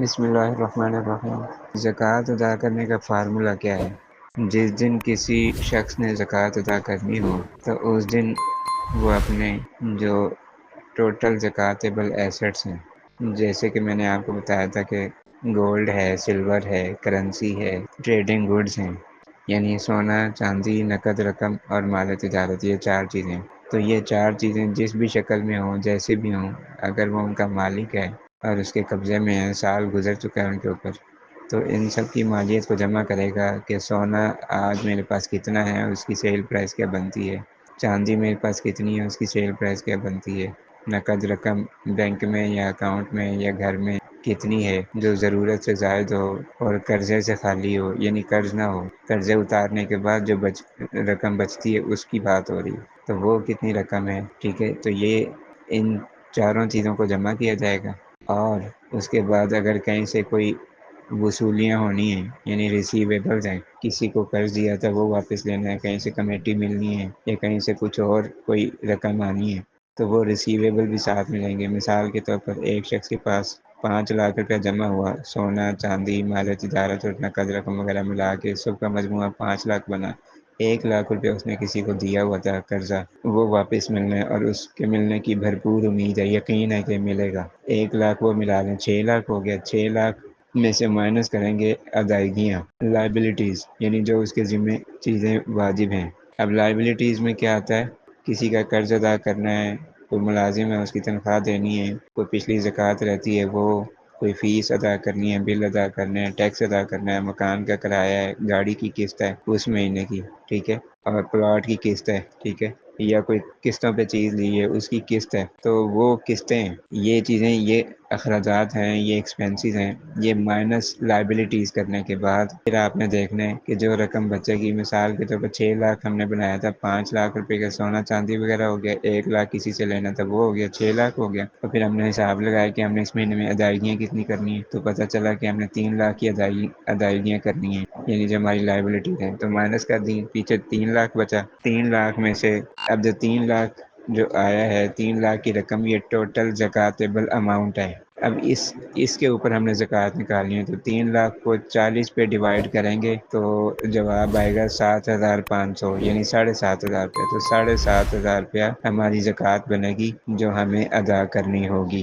بسم اللہ الرحمن الرحیم۔ زکوٰۃ ادا کرنے کا فارمولہ کیا ہے؟ جس دن کسی شخص نے زکوٰۃ ادا کرنی ہو تو اس دن وہ اپنے جو ٹوٹل زکوٰۃیبل ایسٹس ہیں، جیسے کہ میں نے آپ کو بتایا تھا کہ گولڈ ہے، سلور ہے، کرنسی ہے، ٹریڈنگ گڈز ہیں، یعنی سونا، چاندی، نقد رقم اور مال تجارت، یہ چار چیزیں۔ تو یہ چار چیزیں جس بھی شکل میں ہوں، جیسے بھی ہوں، اگر وہ ان کا مالک ہے اور اس کے قبضے میں ہے، سال گزر چکا ہے ان کے اوپر، تو ان سب کی مالیت کو جمع کرے گا کہ سونا آج میرے پاس کتنا ہے اور اس کی سیل پرائس کیا بنتی ہے، چاندی میرے پاس کتنی ہے، اس کی سیل پرائس کیا بنتی ہے، نقد رقم بینک میں یا اکاؤنٹ میں یا گھر میں کتنی ہے جو ضرورت سے زائد ہو اور قرضے سے خالی ہو، یعنی قرض نہ ہو، قرضے اتارنے کے بعد جو رقم بچتی ہے اس کی بات ہو رہی ہے، تو وہ کتنی رقم ہے، ٹھیک ہے۔ تو یہ ان چاروں چیزوں کو جمع کیا جائے گا، اور اس کے بعد اگر کہیں سے کوئی وصولیاں ہونی ہیں، یعنی ریسیویبلز ہیں، کسی کو قرض دیا تھا وہ واپس لینا ہے، کہیں سے کمیٹی ملنی ہے یا کہیں سے کچھ اور کوئی رقم آنی ہے، تو وہ ریسیویبل بھی ساتھ ملیں گے۔ مثال کے طور پر ایک شخص کے پاس 5 لاکھ روپیہ جمع ہوا، سونا، چاندی، مال تجارت اور نقد رقم وغیرہ ملا کے سب کا مجموعہ 5 لاکھ بنا۔ 1 لاکھ روپیہ اس نے کسی کو دیا ہوا تھا قرضہ، وہ واپس ملنا ہے اور اس کے ملنے کی بھرپور امید ہے، یقین ہے کہ ملے گا۔ 1 لاکھ وہ ملا لیں، 6 لاکھ ہو گیا۔ 6 لاکھ میں سے مائنس کریں گے ادائیگیاں، لائبلٹیز، یعنی جو اس کے ذمے چیزیں واجب ہیں۔ اب لائبلٹیز میں کیا آتا ہے؟ کسی کا قرض ادا کرنا ہے، کوئی ملازم ہے اس کی تنخواہ دینی ہے، کوئی پچھلی زکوٰۃ رہتی ہے وہ، کوئی فیس ادا کرنی ہے، بل ادا کرنا ہے، ٹیکس ادا کرنا ہے، مکان کا کرایہ ہے، گاڑی کی قسط ہے اس مہینے کی، ٹھیک ہے، اور پلاٹ کی قسط ہے، ٹھیک ہے، یا کوئی قسطوں پہ چیز لی ہے اس کی قسط ہے، تو وہ قسطیں، یہ چیزیں، یہ اخراجات ہیں، یہ ایکسپینسز ہیں، یہ مائنس لائبلٹیز کرنے کے بعد پھر آپ نے دیکھنا ہے کہ جو رقم بچے گی۔ مثال کے طور پر 6 لاکھ ہم نے بنایا تھا، 5 لاکھ روپے کا سونا چاندی وغیرہ ہو گیا، 1 لاکھ کسی سے لینا تھا وہ ہو گیا، 6 لاکھ ہو گیا، اور پھر ہم نے حساب لگایا کہ ہم نے اس مہینے میں ادائیگیاں کتنی کرنی ہیں، تو پتہ چلا کہ ہم نے 3 لاکھ کی ادائیگیاں کرنی ہیں، یعنی جو ہماری لائبلٹی ہے، تو مائنس کر دی، پیچھے 3 لاکھ بچا۔ 3 لاکھ میں سے اب جو 3 لاکھ جو آیا ہے، 3 لاکھ کی رقم، یہ ٹوٹل زکوٰۃیبل اماؤنٹ ہے۔ اب اس کے اوپر ہم نے زکوٰۃ نکالنی ہے، تو 3 لاکھ کو 40 پہ ڈیوائڈ کریں گے تو جواب آئے گا 7,500، یعنی 7,500 روپیہ۔ تو 7,500 روپیہ ہماری زکوٰۃ بنے گی جو ہمیں ادا کرنی ہوگی۔